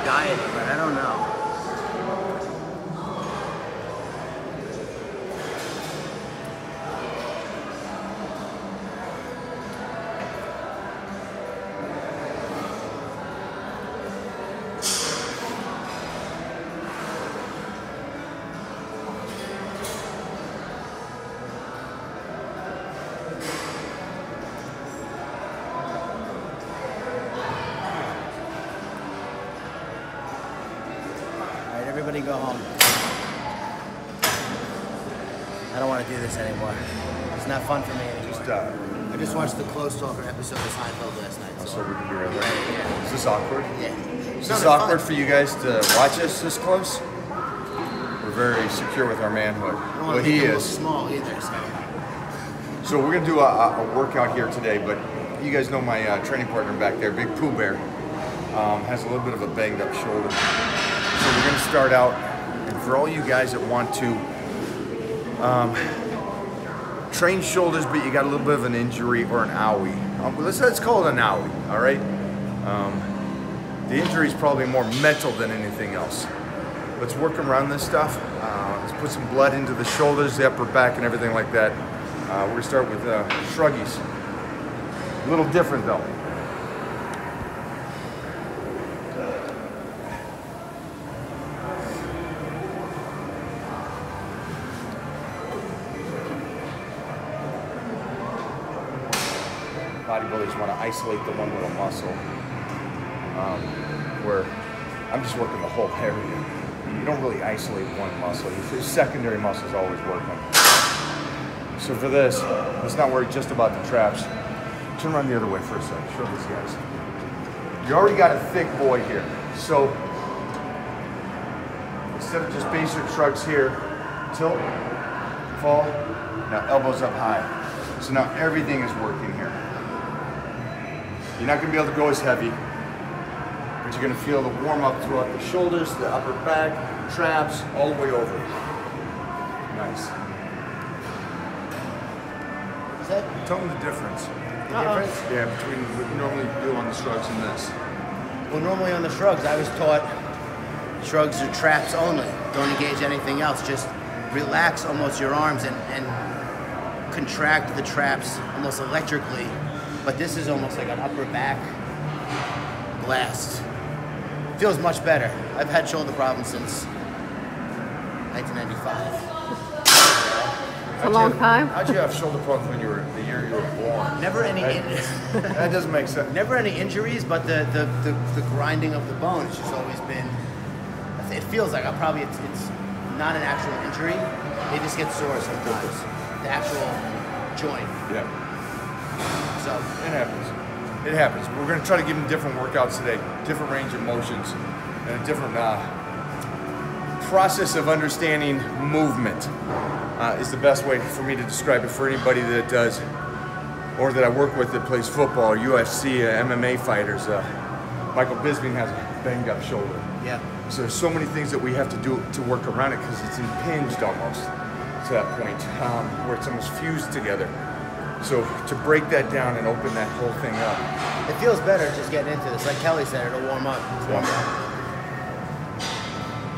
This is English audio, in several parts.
dieting, but I don't know. Everybody go home. I don't want to do this anymore. It's not fun for me anymore. I just watched the Close Talker episode of Seinfeld last night. So we can be right there. Yeah. Is this awkward? Yeah. Is this awkward for you guys to watch us this close? We're very secure with our manhood. Well, he is. Small either. So we're gonna do a workout here today, but you guys know my training partner back there, Big Pooh Bear, has a little bit of a banged up shoulder. So we're going to start out, and for all you guys that want to train shoulders, but you got a little bit of an injury or an owie. Let's call it an owie, all right? The injury is probably more mental than anything else. Let's work around this stuff. Let's put some blood into the shoulders, the upper back, and everything like that. We're going to start with shruggies. A little different though. Bodybuilders want to isolate the one little muscle, where I'm just working the whole area. You don't really isolate one muscle. Your secondary muscles always working. So for this, let's not worry just about the traps. Turn around the other way for a second. Show these guys. You already got a thick boy here. So instead of just basic shrugs here, tilt, fall, now elbows up high. So now everything is working here. You're not going to be able to go as heavy, but you're going to feel the warm up throughout the shoulders, the upper back, traps, all the way over. Nice. Is that? Tell them the difference. The difference? Yeah, between what you normally do on the shrugs and this. Well, normally on the shrugs, I was taught shrugs are traps only. Don't engage anything else. Just relax almost your arms and contract the traps almost electrically. But this is almost like an upper back blast. Feels much better. I've had shoulder problems since 1995. A long time. How'd you have shoulder problems when you were the year you were born? Never any. That doesn't make sense. Never any injuries, but the grinding of the bone has just always been. It feels like it's not an actual injury. It just gets sore sometimes. The actual joint. Yeah. So it happens. It happens. We're going to try to give them different workouts today, different range of motions, and a different process of understanding movement is the best way for me to describe it for anybody that does, or that I work with that plays football or UFC, MMA fighters. Michael Bisping has a banged up shoulder. Yeah. So there's so many things that we have to do to work around it because it's impinged almost to that point where it's almost fused together. So to break that down and open that whole thing up. It feels better just getting into this. Like Kelly said, it'll warm up.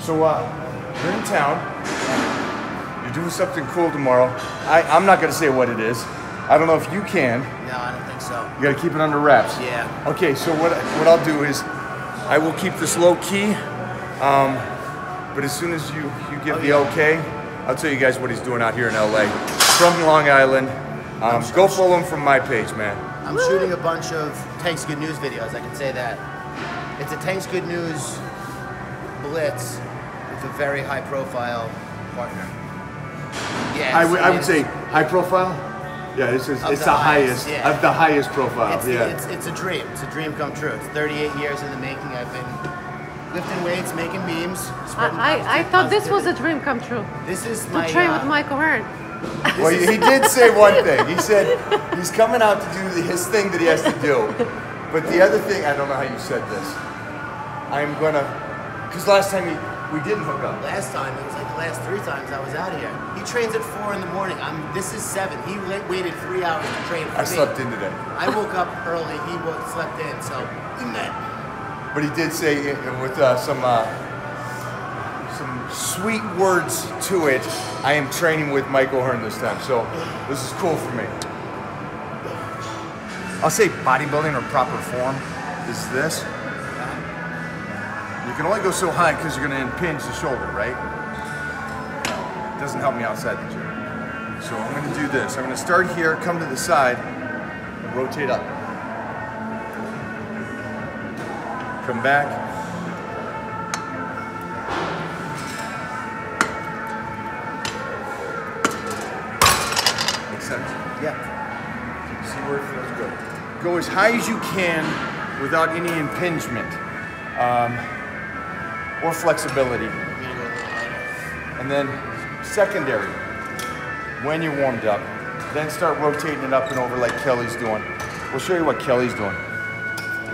So you're in town. You're doing something cool tomorrow. I'm not going to say what it is. I don't know if you can. No, I don't think so. You got to keep it under wraps. Yeah. Okay, so what I'll do is I will keep this low key. But as soon as you give the okay, I'll tell you guys what he's doing out here in LA. From Long Island. Go follow him from my page, man. I'm shooting a bunch of Tank's Good News videos, I can say that. It's a Tank's Good News blitz with a very high profile partner. Yeah, I would say high profile? Yeah, it's the highest, yeah. Of the highest profile, It's a dream. It's a dream come true. It's 38 years in the making. I've been lifting weights, making memes. I thought this was a dream come true. This is to my... train with Michael Hearn. Well, he did say one thing. He said he's coming out to do his thing that he has to do. But the other thing, I don't know how you said this. I'm gonna, because last time we didn't hook up. Last time, it was like the last 3 times I was out here. He trains at 4 in the morning. This is 7. He waited 3 hours to train for me. I slept in today. I woke up early. He slept in. So we met. But he did say with some sweet words to it, I am training with Mike O'Hearn this time. So this is cool for me. I'll say bodybuilding or proper form is this. You can only go so high because you're going to impinge the shoulder, right? It doesn't help me outside the gym. So I'm going to do this. I'm going to start here, come to the side, and rotate up. Come back. Makes sense? Yeah. See where it feels good. Go as high as you can without any impingement or flexibility. And then secondary, when you're warmed up, then start rotating it up and over like Kelly's doing. We'll show you what Kelly's doing.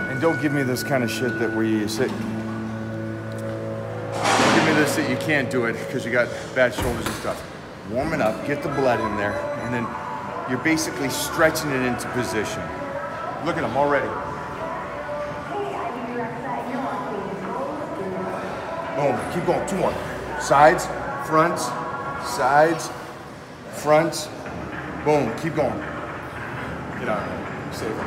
And don't give me this kind of shit that where you sit. Don't give me this that you can't do it because you got bad shoulders and stuff. Warm it up, get the blood in there, and then you're basically stretching it into position. Look at him already. Boom, keep going, 2 more. Sides, fronts, sides, fronts. Boom, keep going. Get out of there, save it.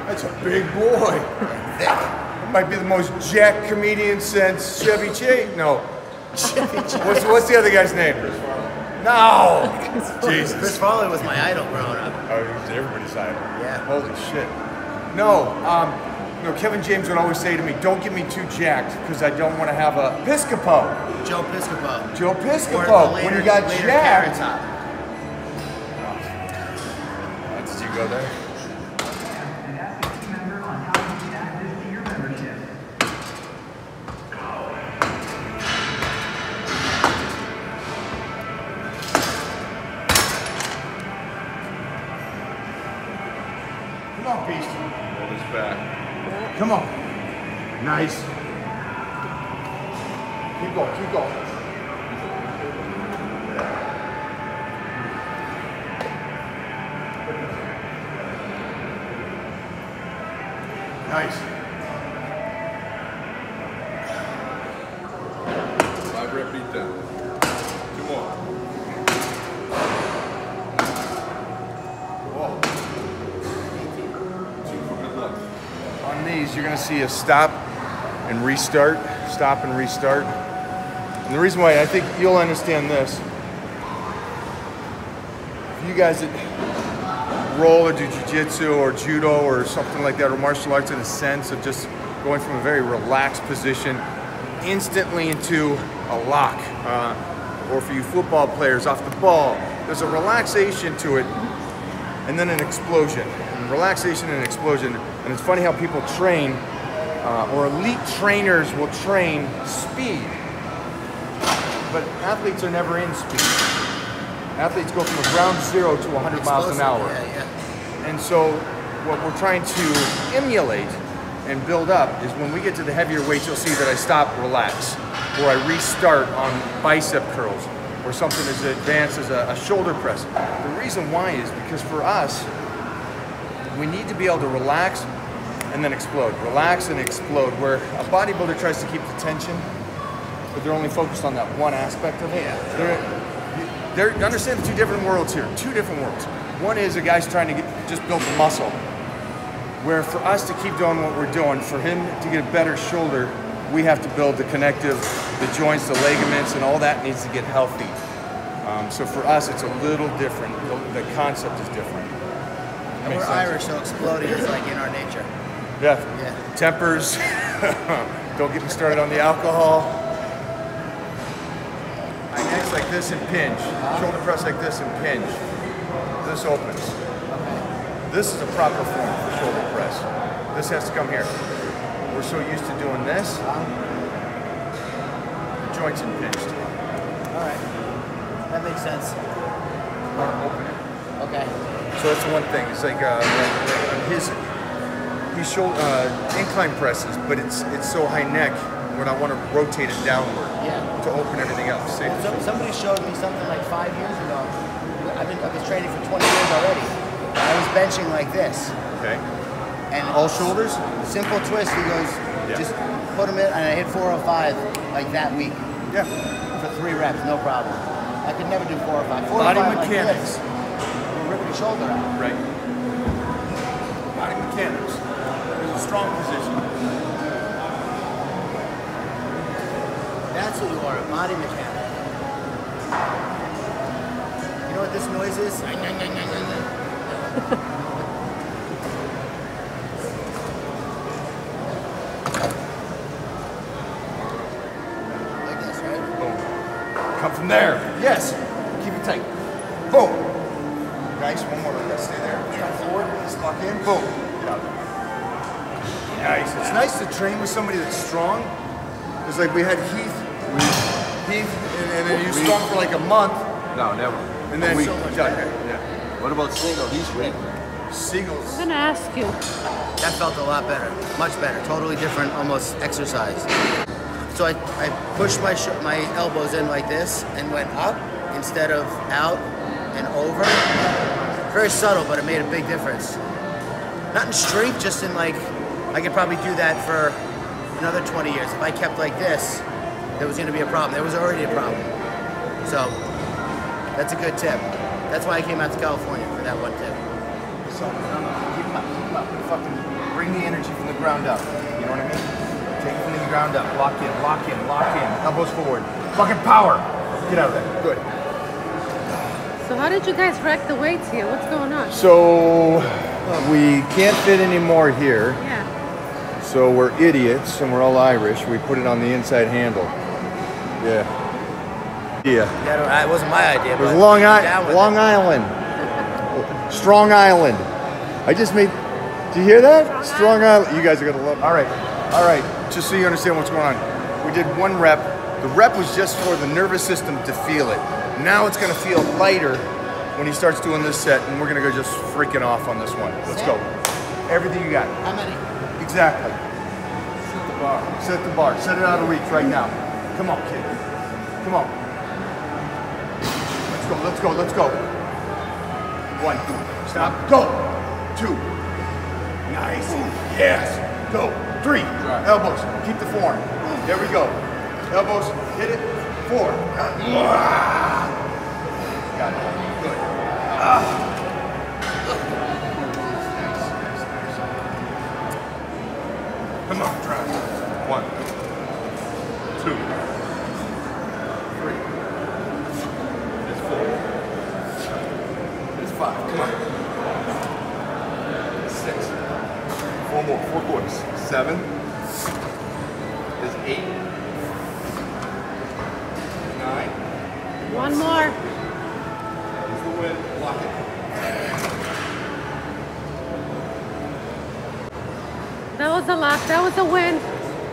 That's a big boy. That might be the most jacked comedian since Chevy Chase. No. What's the other guy's name? No. Jesus. Chris Farley was my idol growing up. Oh, he was everybody's idol. Yeah. Holy shit. No. Kevin James would always say to me, "Don't get me too jacked because I don't want to have a Piscopo." Joe Piscopo. Joe Piscopo. When you got jacked. Did you go there? Come on, Beast. Hold his back. Come on. Nice. Keep going, keep going. Nice. 5-rep beat down. 2 more. Whoa. 2 from the left. On these, you're gonna see a stop and restart, stop and restart. And the reason why I think you'll understand this, you guys that roll or do jiu-jitsu or judo or something like that, or martial arts in a sense of just going from a very relaxed position instantly into a lock. Or for you football players off the ball, there's a relaxation to it and then an explosion. And relaxation and explosion. And it's funny how people train, or elite trainers will train speed. But athletes are never in speed. Athletes go from a ground zero to 100 miles an hour. Yeah, yeah. And so what we're trying to emulate and build up is when we get to the heavier weights, you'll see that I stop, relax, or I restart on bicep curls, or something as advanced as a shoulder press. The reason why is because for us, we need to be able to relax and then explode. Relax and explode, where a bodybuilder tries to keep the tension, but they're only focused on that one aspect of it. They're understand the 2 different worlds here, 2 different worlds. One is a guy's trying to just build the muscle, where for us to keep doing what we're doing, for him to get a better shoulder, we have to build the connective, the joints, the ligaments, and all that needs to get healthy. So for us, it's a little different. The concept is different. And we're Irish, so exploding is like in our nature. Yeah. Yeah. Tempers. Don't get me started on the alcohol. All right, next like this and pinch. Shoulder press like this and pinch. This opens. This is a proper form for shoulder press. This has to come here. We're so used to doing this. The joints impinged. All right. That makes sense. Open it. Okay. So that's the one thing. It's like his incline presses, but it's so high neck when I want to rotate it downward to open everything else. Somebody showed me something like 5 years ago. I was training for 20 years already. I was benching like this. Okay. And All shoulders? simple twist, he goes, just put them in, and I hit 405 like that week. Yeah. For 3 reps, no problem. I could never do 405. 405 Body like mechanics. this, will rip your shoulder out. Right. Body mechanics. There's a strong position. That's what you are, a body mechanic. You know what this noise is? Like this, right? Boom. Come from there. Yes. Keep it tight. Boom. Nice. One more like that. Stay there. Come forward. Just lock in. Boom. Get out. Nice. It's nice to train with somebody that's strong. It's like we had Heath, and then you strong for like a month. No, never. And then So much done. better. Yeah. What about Siegel? He's weak. Seagulls. I'm gonna ask you. That felt a lot better, much better, totally different, almost exercise. So I pushed my elbows in like this and went up instead of out and over. Very subtle, but it made a big difference. Not in strength, just in like, I could probably do that for another 20 years. If I kept like this, there was gonna be a problem. There was already a problem. So that's a good tip. That's why I came out to California, for that one tip. So, keep up. Fucking bring the energy from the ground up. You know what I mean? Take it from the ground up. Lock in, lock in, lock in. Elbows forward. Fucking power. Get out of there. Good. So how did you guys rack the weights here? What's going on? So, we can't fit any more here. Yeah. So we're idiots and we're all Irish. We put it on the inside handle. Yeah. Yeah. That it wasn't my idea, It was but Long I'm down with it. Island. Strong Island. I just made. Do you hear that? Strong Island. You guys are gonna love. All right. All right. Just so you understand what's going on. We did 1 rep. The rep was just for the nervous system to feel it. Now it's gonna feel lighter when he starts doing this set, and we're gonna go just freaking off on this one. Let's go. Everything you got. How many? Exactly. Set the bar. Set the bar. Set it out of reach right now. Come on, kid. Come on. Let's go, let's go, let's go. 1. Stop. Go. 2. Nice. Yes. Go. 3. Elbows. Keep the form. There we go. Elbows. Hit it. 4. Got it. Good. Come on, try. 1, 2, 3. There's 4. There's 5. Come on. 6. 4 more. 4 quarters. 7. There's 8. 9. One more. There's the win. Lock it. That was a lot. That was a win.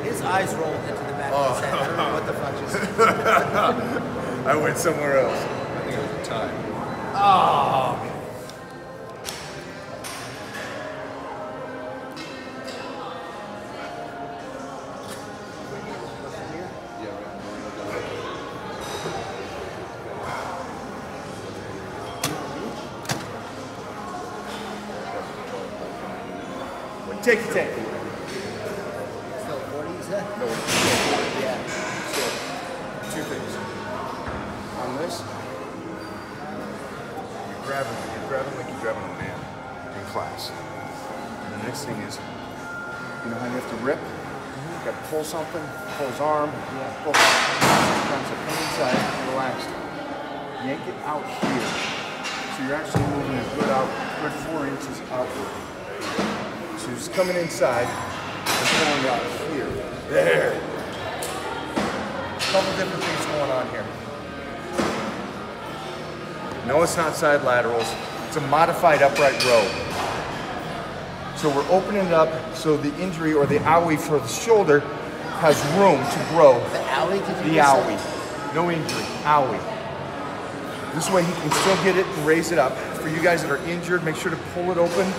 His eyes rolled into the back of his head. I don't know what the fuck just happened. I went somewhere else. I think it was a tie. Oh. Take it, take it. Still 40, you said? No, Yeah. so, 2 things. On this, you're grabbing like you're grabbing a man in class. And the next thing is, you know how you have to rip? You got to pull something, pull his arm, pull. Sometimes so come inside, relaxed. Yank it out here. So you're actually moving a good 4 inches outward. So he's coming inside and pulling out here. There. A couple different things going on here. No, it's not side laterals. It's a modified upright row. So we're opening it up so the injury or the owie for the shoulder has room to grow. The owie? Did you The just owie. say? No injury. Owie. This way he can still get it and raise it up. For you guys that are injured, make sure to pull it open.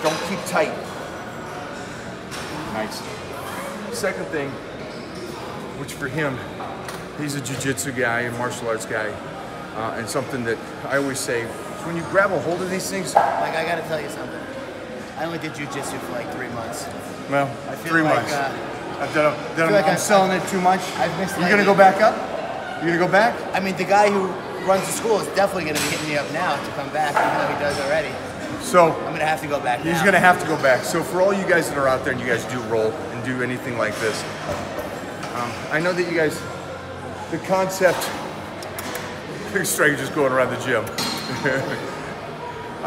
Don't keep tight. Nice. Second thing, which for him, he's a jiu-jitsu guy, a martial arts guy, and something that I always say, So when you grab a hold of these things, Like, I gotta tell you something. I only did jujitsu for like 3 months. well, I feel 3 like, months. like I'm selling it too much. I've missed You like gonna go back up? You gonna go back? I mean, the guy who runs the school is definitely gonna be hitting me up now to come back, even though he does already. So I'm gonna have to go back he's now. gonna have to go back. So for all you guys that are out there and you guys do roll and do anything like this, I know that you guys, the concept, big striker just going around the gym.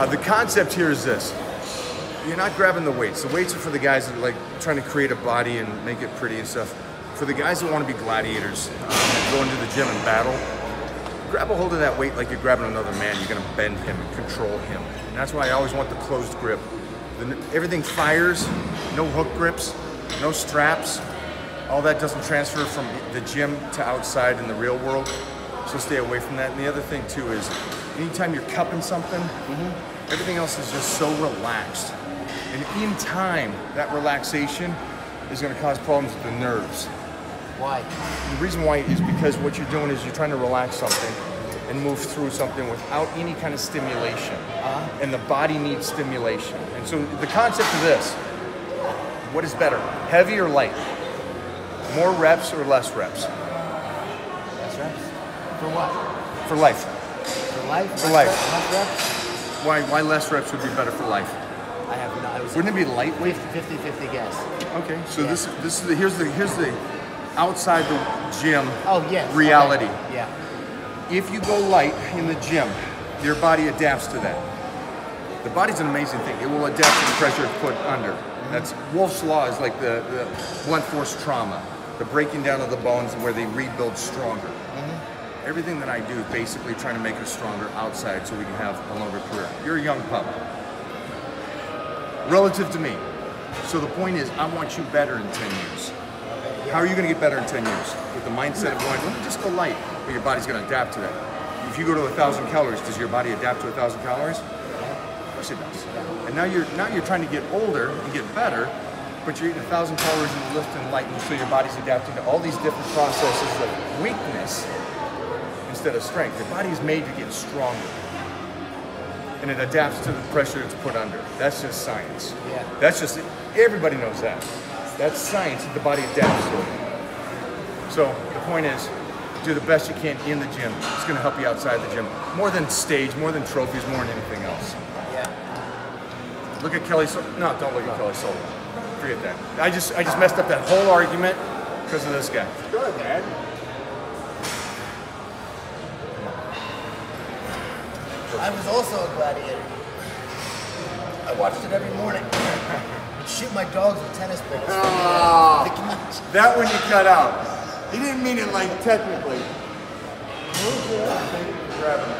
The concept here is this. You're not grabbing the weights. The weights are for the guys that are like trying to create a body and make it pretty and stuff. For the guys that want to be gladiators, go into the gym and battle, grab a hold of that weight like you're grabbing another man. You're gonna bend him and control him. And that's why I always want the closed grip. Everything fires, no hook grips, no straps. All that doesn't transfer from the gym to outside in the real world. So stay away from that. And the other thing too is, anytime you're cupping something, everything else is just so relaxed. And in time, that relaxation is gonna cause problems with the nerves. Why? The reason why is because what you're doing is you're trying to relax something and move through something without any kind of stimulation. And the body needs stimulation. And so the concept of this, what is better, heavy or light? More reps or less reps? Less reps? For what? For life. For life? For life. Less reps? Why less reps would be better for life? I have not. Wouldn't it be lightweight? 50-50 guess. Okay, so Yeah. this is the here's the outside the gym Oh, yes. reality. Okay. Yeah. If you go light in the gym, your body adapts to that. The body's an amazing thing. It will adapt to the pressure it's put under. That's Wolf's Law is like the blunt force trauma, the breaking down of the bones where they rebuild stronger. Everything that I do is basically trying to make us stronger outside so we can have a longer career. You're a young pup. Relative to me. So the point is, I want you better in 10 years. How are you going to get better in 10 years? With the mindset of going, let me just go light, but your body's going to adapt to that. If you go to 1,000 calories, does your body adapt to 1,000 calories? Of course it does. And now you're trying to get older and get better, but you're eating 1,000 calories in lift and light, and so your body's adapting to all these different processes of weakness instead of strength. Your body is made to get stronger. And it adapts to the pressure it's put under. That's just science. Yeah. That's just, everybody knows that. That's science that the body adapts to it. So the point is, do the best you can in the gym. It's gonna help you outside the gym. More than stage, more than trophies, more than anything else. Yeah. Look at Kelly No, don't look at Kelly Sullivan. Forget that. I just messed up that whole argument because of this guy. Good, Dad. I was also a gladiator. I watched it every morning. I'd shoot my dogs with tennis balls. That one you cut out. He didn't mean it like technically. Grab it.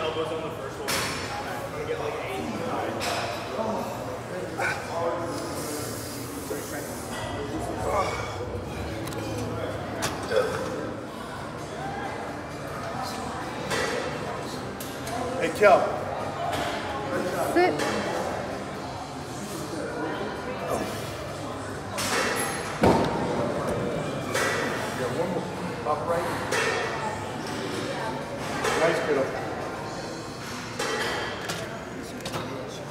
Elbows on the first one. I'm gonna get like 8. Hey, Kel. Sit. Yeah, one more. Upright. Nice, kiddo.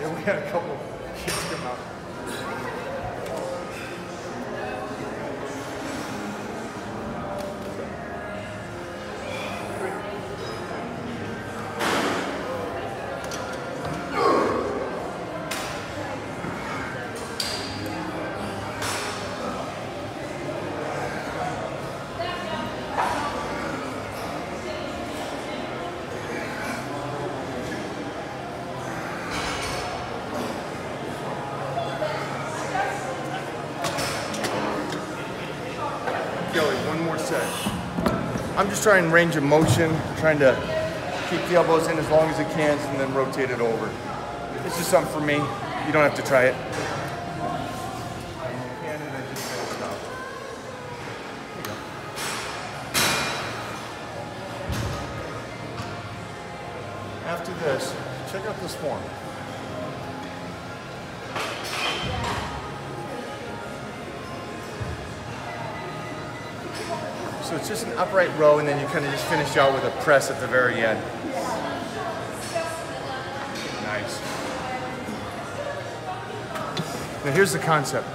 Yeah, we had a couple kids come out. Kelly, one more set. I'm just trying range of motion, trying to keep the elbows in as long as it can and then rotate it over. It's just something for me. You don't have to try it. After this, check out this form. So it's just an upright row, and then you kind of just finish out with a press at the very end. Nice. Now here's the concept.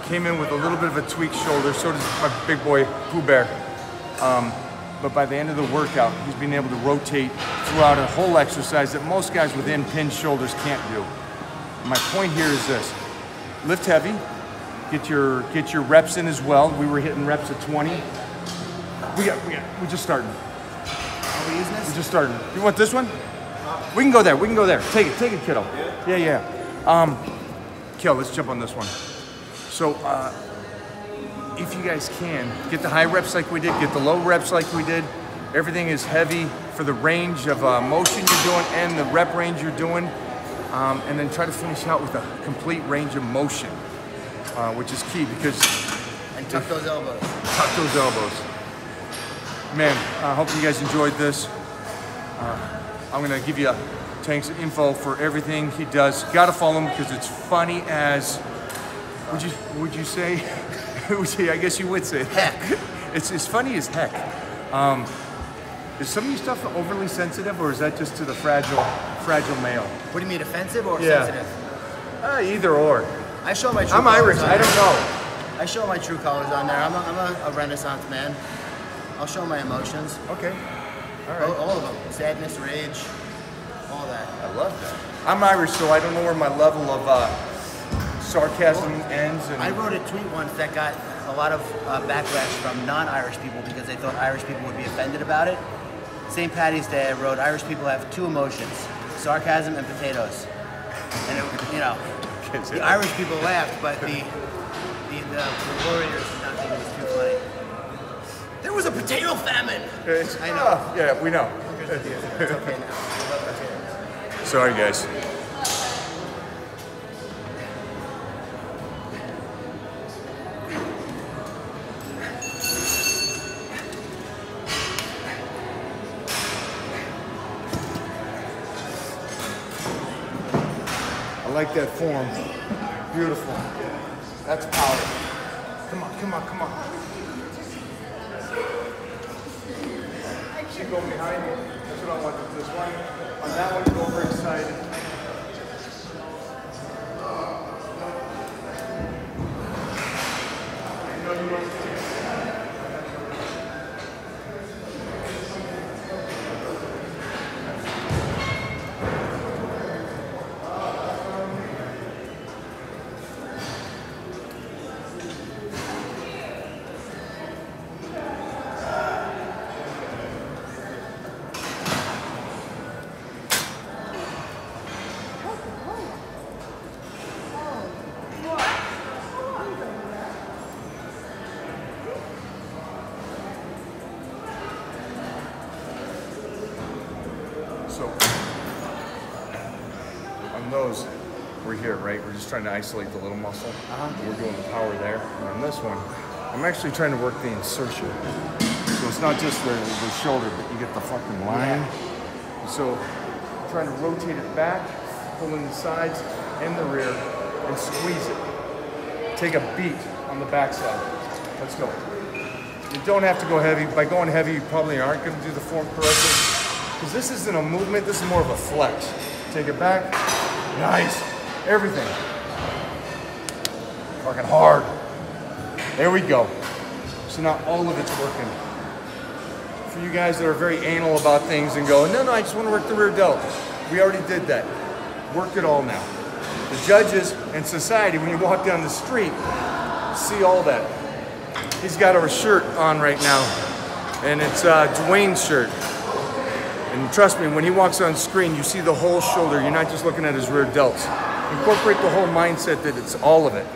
Came in with a little bit of a tweaked shoulder, so does my big boy Pooh Bear. But by the end of the workout, he's been able to rotate throughout a whole exercise that most guys with in-pinned shoulders can't do. My point here is this: lift heavy, get your reps in as well. We were hitting reps at 20. We're just starting. Are we using this? We're just starting. You want this one? We can go there. We can go there. Take it, kiddo. Yeah. Kel, let's jump on this one. So, if you guys can, get the high reps like we did, get the low reps like we did. Everything is heavy for the range of motion you're doing and the rep range you're doing. And then try to finish out with a complete range of motion, which is key because... And tuck those elbows. Tuck those elbows. Man, I hope you guys enjoyed this. I'm gonna give you Tank's info for everything he does. Gotta follow him because it's funny as... Would you say? I guess you would say heck. It's as funny as heck. Is some of your stuff overly sensitive, or is that just to the fragile male? What do you mean, offensive or sensitive? Either or. I show my true I'm colors Irish. on I don't there. know. I show my true colors on there. I'm a Renaissance man. I'll show my emotions. Okay. All right. All of them. Sadness, rage, all that. I love that. I'm Irish, so I don't know where my level of sarcasm ends. And I wrote a tweet once that got a lot of backlash from non-Irish people because they thought Irish people would be offended about it. St. Paddy's Day, I wrote, Irish people have two emotions, sarcasm and potatoes. And, the Irish people laughed, but the warriors did not think it was too funny. There was a potato famine! I know. Yeah, we know. It's okay now. I love potatoes. Sorry, guys. I like that form. Beautiful. That's power. Come on. She go behind me. That's what I want with this one. On that one, go overexcited. So, on those, we're here, right? We're just trying to isolate the little muscle. We're doing the power there. And on this one, I'm actually trying to work the insertion. So it's not just the shoulder, but you get the fucking line. So, I'm trying to rotate it back, pull in the sides and the rear, and squeeze it. Take a beat on the backside. Let's go. You don't have to go heavy. By going heavy, you probably aren't going to do the form correctly. Because this isn't a movement, this is more of a flex. Take it back. Nice. Everything. Working hard. There we go. So now all of it's working. For you guys that are very anal about things and go, no, I just want to work the rear delt. We already did that. Work it all now. The judges and society, when you walk down the street, see all that. He's got a shirt on right now, and it's Dwayne's shirt. And trust me, when he walks on screen, you see the whole shoulder. You're not just looking at his rear delts. Incorporate the whole mindset that it's all of it.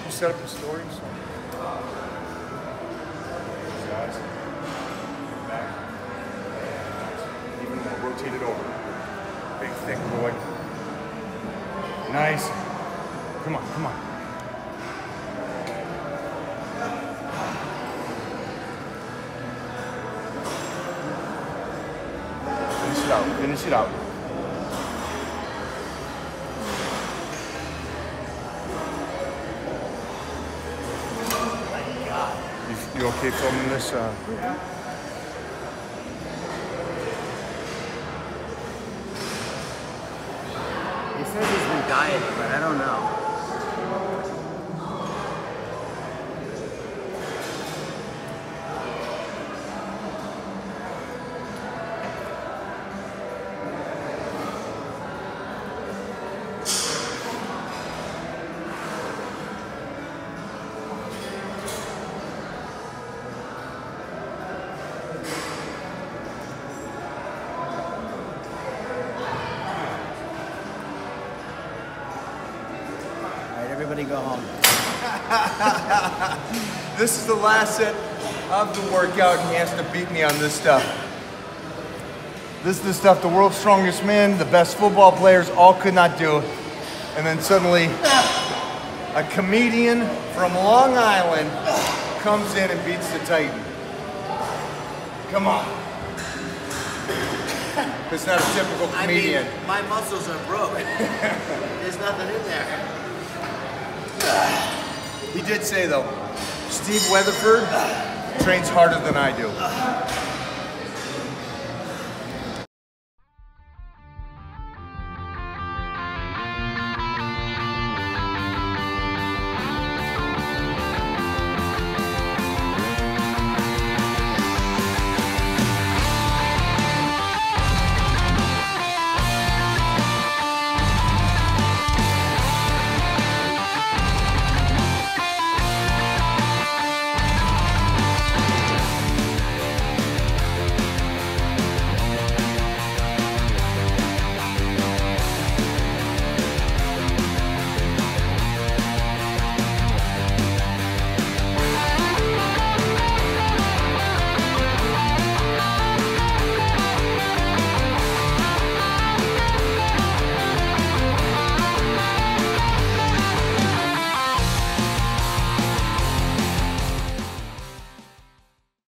You set up your stories. Back. Even more. Rotate it over. Big, thick boy. Nice. Come on. Finish it out. Okay, filming this. He says he's been dieting, but I don't know. Everybody go home. This is the last set of the workout, and he has to beat me on this stuff. This is the stuff the world's strongest men, the best football players all could not do. And then suddenly, a comedian from Long Island comes in and beats the Titan. Come on. It's not a typical comedian. I mean, my muscles are broke. There's nothing in there. He did say though, Steve Weatherford trains harder than I do.